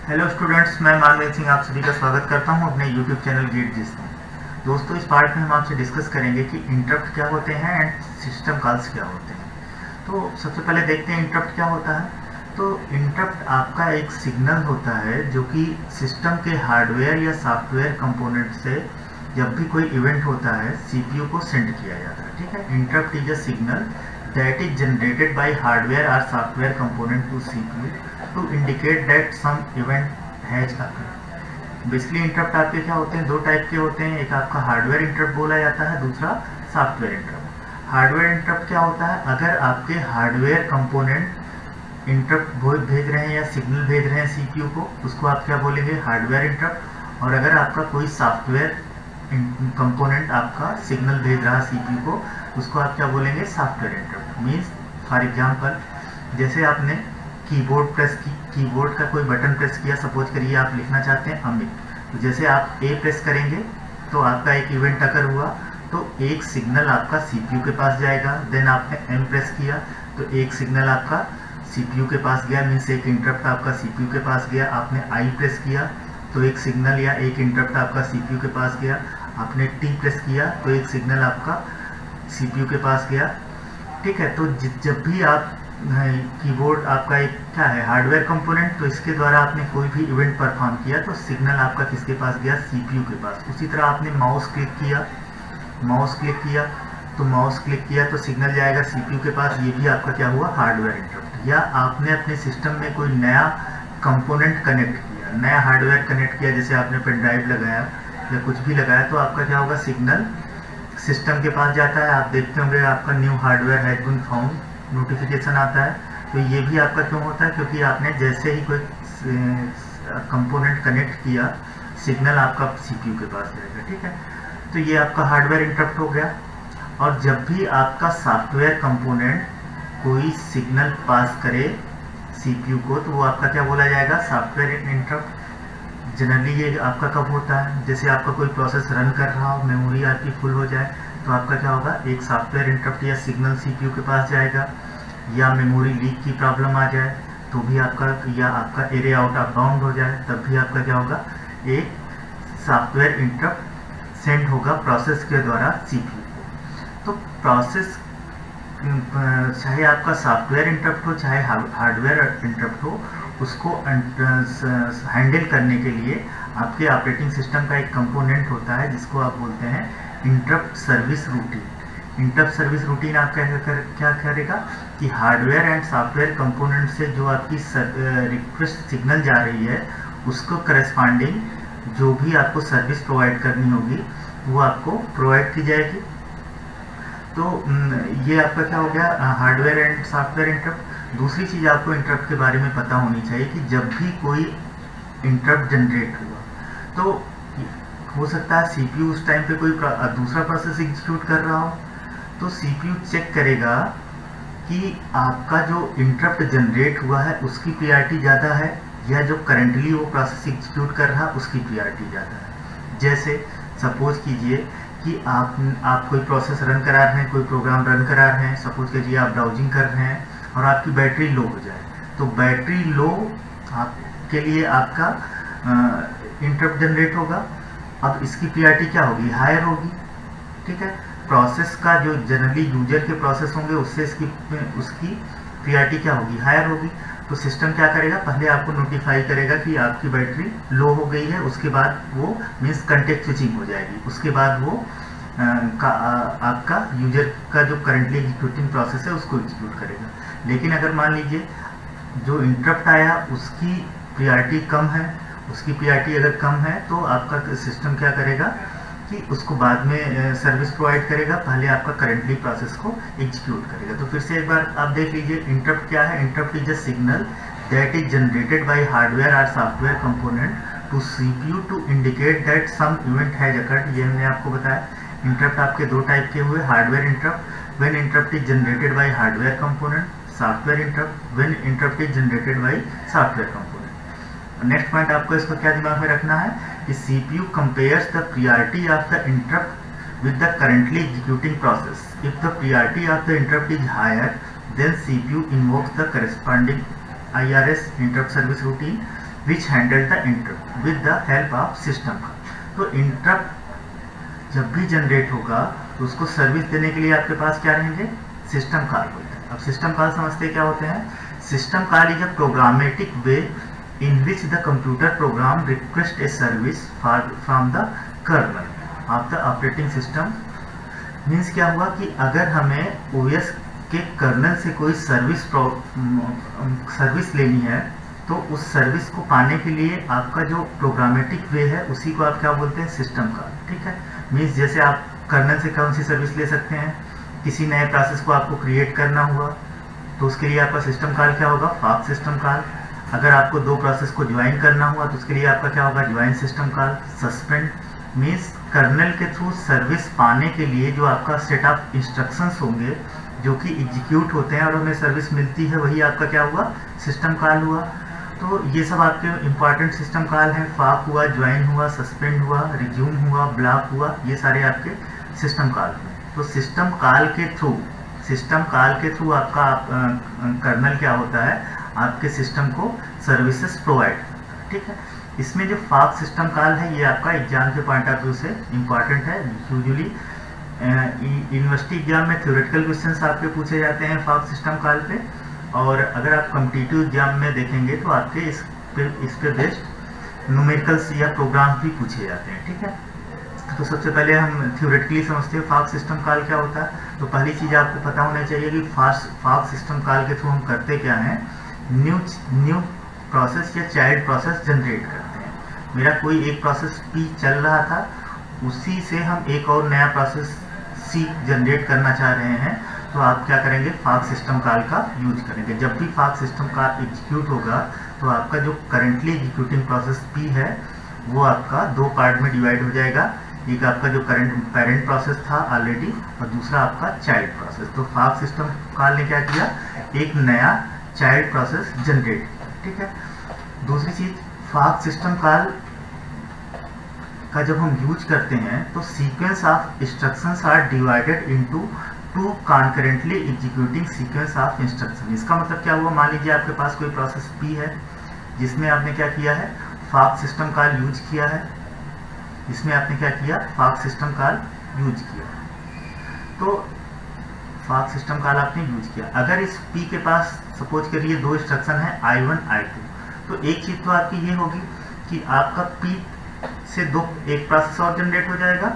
Hello students, मैं मानवीर सिंह आप सभी का स्वागत करता हूं अपने यूट्यूब चैनल गेट जिस में। दोस्तों, इस पार्ट में हम आपसे डिस्कस करेंगे कि इंटरप्ट क्या होते हैं एंड सिस्टम कॉल्स क्या होते हैं। तो सबसे पहले देखते हैं इंटरप्ट क्या होता है। तो इंटरप्ट आपका एक सिग्नल होता है जो कि सिस्टम के हार्डवेयर या सॉफ्टवेयर कंपोनेंट से जब भी कोई इवेंट होता है सीपीयू को सेंड किया जाता है। ठीक है, interrupt is a signal that is generated by hardware or software component to CPU to indicate that some event has occurred। Basically interrupt आपके क्या होते हैं, दो टाइप के होते हैं। एक आपका हार्डवेयर इंटरप्ट बोला जाता है, दूसरा सॉफ्टवेयर इंटरप्ट। हार्डवेयर इंटरप्ट क्या होता है, अगर आपके हार्डवेयर कंपोनेंट इंटरप्ट भेज रहे हैं या सिग्नल भेज रहे हैं सीपीयू को, उसको आप क्या बोलेंगे, हार्डवेयर इंटरप्ट। और अगर आपका कोई सॉफ्टवेयर कंपोनेंट आपका सिग्नल भेज रहा है सीपीयू को, उसको आप क्या बोलेंगे, software interrupt. Means for example, जैसे आपने कीबोर्ड का कोई बटन प्रेस किया, सपोज करिए आप लिखना चाहते हैं अमित, तो जैसे आप ए प्रेस करेंगे तो आपका एक इवेंट अकर हुआ, तो एक सिग्नल आपका सीपीयू के पास जाएगा। देन आपने एम प्रेस किया तो एक सिग्नल आपका सीपीयू के पास गया, मीन्स एक इंटरप्ट आपका सीपीयू के पास गया। आपने आई प्रेस किया तो एक सिग्नल या एक इंटरप्ट आपका सीपीयू के पास गया। आपने टी प्रेस किया तो एक सिग्नल आपका सीपीयू के पास गया। ठीक है, तो जब भी आप कीबोर्ड आपका एक क्या है, हार्डवेयर कंपोनेंट, तो इसके द्वारा आपने कोई भी इवेंट परफॉर्म किया तो सिग्नल आपका किसके पास गया, सीपीयू के पास। उसी तरह आपने माउस क्लिक किया तो माउस क्लिक किया तो सिग्नल जाएगा सीपीयू के पास। ये भी आपका क्या हुआ, हार्डवेयर इंटरप्ट। या आपने अपने सिस्टम में कोई नया कंपोनेंट कनेक्ट किया, नया हार्डवेयर कनेक्ट किया, जैसे आपने पेन ड्राइव लगाया या कुछ भी लगाया, तो आपका क्या होगा, सिग्नल सिस्टम के पास जाता है। आप देखते होंगे आपका new hardware has been found notification आता है। तो ये भी आपका क्यों होता है, क्योंकि आपने जैसे ही कोई कंपोनेंट कनेक्ट किया, सिग्नल आपका सीपीयू के पास जाएगा। ठीक है, तो ये आपका हार्डवेयर इंटरप्ट हो गया। और जब भी आपका सॉफ्टवेयर कंपोनेंट कोई सिग्नल पास करे सीपीयू को, तो वो आपका क्या बोला जाएगा, सॉफ्टवेयर इंटरप्ट। जनरली ये आपका कब होता है, जैसे आपका कोई प्रोसेस रन कर रहा हो, मेमोरी आपकी फुल हो जाए, तो आपका क्या होगा, एक सॉफ्टवेयर इंटरप्ट या सिग्नल सीपीयू के पास जाएगा। या मेमोरी लीक की प्रॉब्लम आ जाए तो भी आपका, या आपका एरे आउट ऑफ बाउंड हो जाए, तब भी आपका क्या होगा, एक सॉफ्टवेयर इंटरप्ट सेंड होगा प्रोसेस के द्वारा सीपीयू को। तो प्रोसेस चाहे आपका सॉफ्टवेयर इंटरप्ट हो चाहे हार्डवेयर इंटरप्ट हो, उसको हैंडल करने के लिए आपके ऑपरेटिंग सिस्टम का एक कंपोनेंट होता है जिसको आप बोलते हैं interrupt service routine. Interrupt service routine आप क्या करेगा कि हार्डवेयर एंड सॉफ्टवेयर कंपोनेंट से जो आपकी रिक्वेस्ट सिग्नल जा रही है, उसको करस्पॉन्डिंग जो भी आपको सर्विस प्रोवाइड करनी होगी वो आपको प्रोवाइड की जाएगी। तो ये आपका क्या हो गया, हार्डवेयर एंड सॉफ्टवेयर इंटरप्ट। दूसरी चीज़ आपको इंटरप्ट के बारे में पता होनी चाहिए कि जब भी कोई इंटरप्ट जनरेट हुआ, तो हो सकता है सीपीयू उस टाइम पे कोई दूसरा प्रोसेस एग्जीक्यूट कर रहा हो, तो सीपीयू चेक करेगा कि आपका जो इंटरप्ट जनरेट हुआ है उसकी प्रायोरिटी ज़्यादा है या जो करंटली वो प्रोसेस एग्जीक्यूट कर रहा है उसकी प्रायोरिटी ज़्यादा है। जैसे सपोज कीजिए कि आप कोई प्रोसेस रन करा रहे हैं, कोई प्रोग्राम रन करा रहे हैं, सपोज कीजिए आप ब्राउजिंग कर रहे हैं और आपकी बैटरी लो हो जाए, तो बैटरी लो आपके लिए आपका इंटरप्ट जनरेट होगा। अब इसकी प्रायोरिटी क्या होगी, हायर होगी। ठीक है, प्रोसेस का जो जनरली यूजर के प्रोसेस होंगे उससे उसकी प्रायोरिटी क्या होगी, हायर होगी। तो सिस्टम क्या करेगा, पहले आपको नोटिफाई करेगा कि आपकी बैटरी लो हो गई है, उसके बाद वो मीन्स कंटेक्ट स्विचिंग हो जाएगी, उसके बाद वो आपका यूजर का जो करंटली एग्जीक्यूटिंग प्रोसेस है उसको एग्जीक्यूट करेगा। लेकिन अगर मान लीजिए जो इंटरप्ट आया उसकी प्रायोरिटी कम है, उसकी प्रायोरिटी अगर कम है तो आपका सिस्टम क्या करेगा कि उसको बाद में सर्विस प्रोवाइड करेगा, पहले आपका करंटली प्रोसेस को एग्जीक्यूट करेगा। तो फिर से एक बार आप देख लीजिए, इंटरप्ट क्या है, interrupt is a signal that is generated by hardware और software component to CPU to indicate that some event has occurred. ये हमने आपको बताया। इंटरप्ट आपके दो टाइप के हुए, hardware interrupt when interrupt is generated by hardware component, software interrupt when interrupt is generated bye software component. Next point आपको इसको क्या दिमाग में रखना है कि CPU compares the priority of the interrupt with the currently executing process. If the priority of the interrupt is higher, then CPU invokes the corresponding IRS interrupt service routine. Which handle the interrupt with the help of system call. तो interrupt जब भी generate होगा तो उसको service देने के लिए आपके पास क्या रहेंगे, सिस्टम कॉल होते हैं। अब सिस्टम कॉल समझते क्या होते हैं। System call is a programmatic way in which the computer program request a service from the kernel of the operating system। Means क्या हुआ कि अगर हमें OS के कर्नल से कोई सर्विस लेनी है तो उस सर्विस को पाने के लिए आपका जो प्रोग्रामेटिक वे है उसी को आप क्या बोलते हैं, सिस्टम कॉल। ठीक है, मीन्स जैसे आप कर्नल से कौन सी सर्विस ले सकते हैं, किसी नए प्रोसेस को आपको क्रिएट करना हुआ तो उसके लिए आपका सिस्टम कॉल क्या होगा, फॉर्क सिस्टम कॉल। अगर आपको दो प्रोसेस को ज्वाइन करना हुआ तो उसके लिए आपका क्या होगा, join system call. Suspend means kernel के थ्रू सर्विस पाने के लिए जो आपका सेट ऑफ इंस्ट्रक्शंस होंगे जो कि एग्जीक्यूट होते हैं और हमें सर्विस मिलती है, वही आपका क्या हुआ, सिस्टम कॉल हुआ। तो ये सब आपके इंपॉर्टेंट सिस्टम कॉल हैं। फॉर्क हुआ, ज्वाइन हुआ, सस्पेंड हुआ, रिज्यूम हुआ, ब्लॉक हुआ, ये सारे आपके सिस्टम कॉल हैं। तो सिस्टम कॉल के थ्रू आपका कर्नल क्या होता है, आपके सिस्टम को सर्विसेज प्रोवाइड करता है। ठीक है, इसमें जो फॉर्क सिस्टम कॉल है ये आपका एग्जाम के पॉइंट ऑफ व्यू से इम्पॉर्टेंट है। यूजुअली यूनिवर्सिटी एग्जाम में थ्योरेटिकल क्वेश्चंस आपके पूछे जाते हैं फॉर्क सिस्टम कॉल पे, और अगर आप कॉम्पिटिटिव एग्जाम में देखेंगे तो आपके इस पे बेस्ड न्यूमेरिकल्स या प्रोग्राम्स भी पूछे जाते हैं। ठीक है, तो सबसे पहले हम थ्योरेटिकली समझते हैं फॉर्क सिस्टम कॉल क्या होता है। तो पहली चीज़ आपको पता होना चाहिए कि फॉर्क सिस्टम कॉल के थ्रू हम करते क्या हैं, न्यू प्रोसेस या चाइल्ड प्रोसेस जनरेट करते हैं। मेरा कोई एक प्रोसेस P चल रहा था, उसी से हम एक और नया प्रोसेस C जनरेट करना चाह रहे हैं, तो आप क्या करेंगे, फॉर्क सिस्टम कॉल का यूज करेंगे। जब भी फॉर्क सिस्टम कॉल एग्जीक्यूट होगा तो आपका जो करेंटली एग्जीक्यूटिंग प्रोसेस P है वो आपका दो पार्ट में डिवाइड हो जाएगा। एक आपका जो करंट पेरेंट प्रोसेस था ऑलरेडी, और दूसरा आपका चाइल्ड प्रोसेस। तो फॉर्क सिस्टम कॉल ने क्या किया, एक नया चाइल्ड प्रोसेस जनरेट किया। ठीक है, दूसरी चीज फॉर्क सिस्टम कॉल का जब हम यूज करते हैं तो sequence of instructions are divided into two concurrently executing sequence of instruction. इसका मतलब क्या हुआ, मान लीजिए आपके पास कोई प्रोसेस P है जिसमें आपने क्या किया है, फॉर्क सिस्टम कॉल यूज किया है। इसमें आपने क्या किया, फॉर्क सिस्टम कॉल यूज किया। तो फॉर्क सिस्टम कॉल आपने यूज किया। अगर इस P के पास सपोज करिए दो इंस्ट्रक्शन है I1 I2, तो एक चीज तो आपकी ये होगी कि आपका P से एक प्रोसेस और जनरेट हो जाएगा,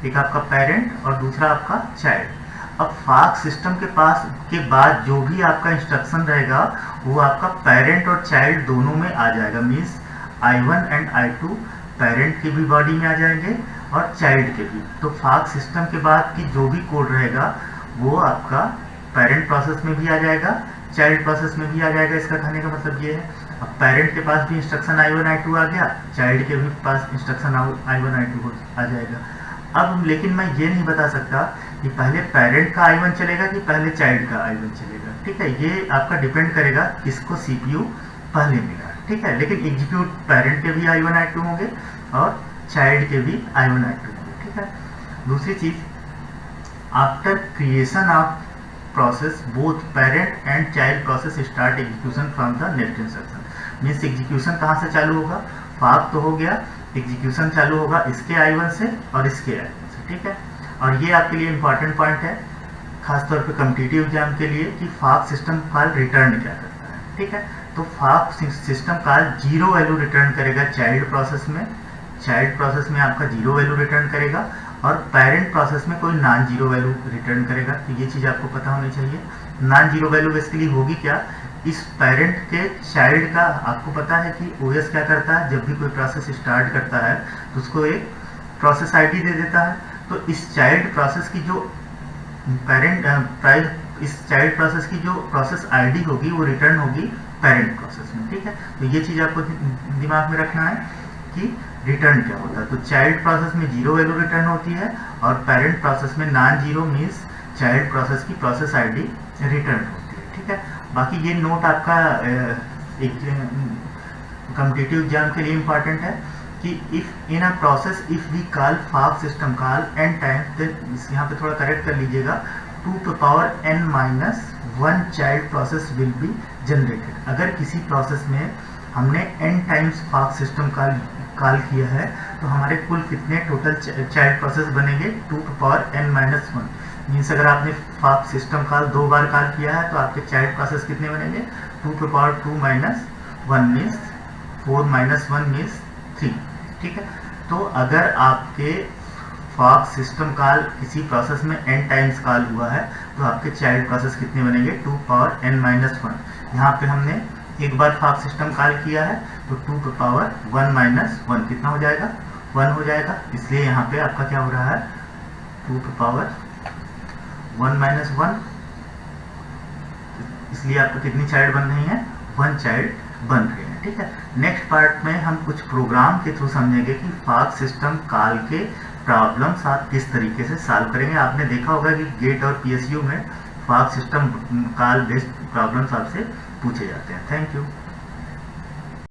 एक आपका पेरेंट और दूसरा आपका चाइल्ड। अब फॉर्क सिस्टम के बाद जो भी आपका इंस्ट्रक्शन रहेगा वो आपका पेरेंट और चाइल्ड दोनों में आ जाएगा। Means I1 and I2 parent के भी बॉडी में आ जाएंगे और चाइल्ड के भी। तो फॉर्क सिस्टम के बाद की जो भी कोड रहेगा वो आपका पेरेंट प्रोसेस में भी आ जाएगा, चाइल्ड प्रोसेस में भी आ जाएगा। इसका कहने का मतलब ये है, अब पेरेंट के पास भी इंस्ट्रक्शन I1 I2 आ गया, चाइल्ड के भी पास इंस्ट्रक्शन I1 I2 आ जाएगा। अब लेकिन मैं ये नहीं बता सकता कि पहले पेरेंट का I1 चलेगा कि पहले चाइल्ड का I1 चलेगा। ठीक है, ये आपका डिपेंड करेगा किसको CPU पहले मिला। ठीक है, लेकिन एग्जीक्यूट पेरेंट के भी I1 I2 होंगे और चाइल्ड के भी I1 I2 होंगे। ठीक है, दूसरी चीज after creation of process both parent and child process start execution from the next instruction. Means execution कहाँ से चालू होगा, फॉर्क तो हो गया, एग्जीक्यूशन चालू होगा इसके I1 से और इसके I1 से। ठीक है, और ये आपके लिए इंपॉर्टेंट पॉइंट है खासतौर पे कॉम्पिटिटिव एग्जाम के लिए कि फॉर्क सिस्टम कॉल रिटर्न क्या करता है। ठीक है, तो fork system call 0 value return करेगा चाइल्ड प्रोसेस में, चाइल्ड प्रोसेस में आपका 0 वैल्यू रिटर्न करेगा और पेरेंट प्रोसेस में कोई नॉन जीरो वैल्यू रिटर्न करेगा। तो ये चीज़ आपको पता होनी चाहिए। नॉन जीरो वैल्यू बेसिकली होगी क्या, इस पेरेंट के चाइल्ड का आपको पता है कि OS क्या करता है, जब भी कोई प्रोसेस स्टार्ट करता है तो उसको एक प्रोसेस ID दे देता है। तो इस चाइल्ड प्रोसेस की जो इस चाइल्ड प्रोसेस की जो प्रोसेस ID होगी वो रिटर्न होगी पेरेंट प्रोसेस में। ठीक है, तो ये चीज़ आपको दिमाग में रखना है कि रिटर्न क्या होता है। तो चाइल्ड प्रोसेस में 0 वैल्यू रिटर्न होती है और पेरेंट प्रोसेस में non zero means child process की प्रोसेस ID रिटर्न होती है। ठीक है, बाकी ये नोट आपका एक कॉम्पिटिटिव एग्जाम के लिए इम्पॉर्टेंट है कि if in a process if we call fork system call n times, then यहाँ पे थोड़ा करेक्ट कर लीजिएगा, 2 to the power n - 1 child process will be generated. अगर किसी प्रोसेस में हमने n times fork system call किया है तो हमारे कुल कितने टोटल चाइल्ड प्रोसेस बनेंगे, 2 to power n minus 1। Means अगर आपने फॉक सिस्टम कॉल 2 बार कॉल किया है तो आपके चाइल्ड प्रोसेस कितने बनेंगे, 2 to power 2 minus 1 means 4 minus 1 means 3। ठीक है, तो अगर आपके फॉक सिस्टम कॉल किसी प्रोसेस में n टाइम्स कॉल हुआ है तो आपके चाइल्ड प्रोसेस कितने बनेंगे, 2 पावर n माइनस 1। यहाँ पे हमने एक बार फॉक सिस्टम कॉल किया है तो 2 टू पावर 1 माइनस 1 कितना हो जाएगा, 1 हो जाएगा। इसलिए यहाँ पे आपका क्या हो रहा है, 2 टू पावर 1 माइनस 1, इसलिए आपको कितनी चाइल्ड बन रही है, 1 चाइल्ड बन रही है। ठीक है, नेक्स्ट पार्ट में हम कुछ प्रोग्राम के थ्रू समझेंगे कि फॉक सिस्टम कॉल के प्रॉब्लम्स आप किस तरीके से सॉल्व करेंगे। आपने देखा होगा कि गेट और पीएसयू में fork system call based problems आपसे पूछे जाते हैं। Thank you.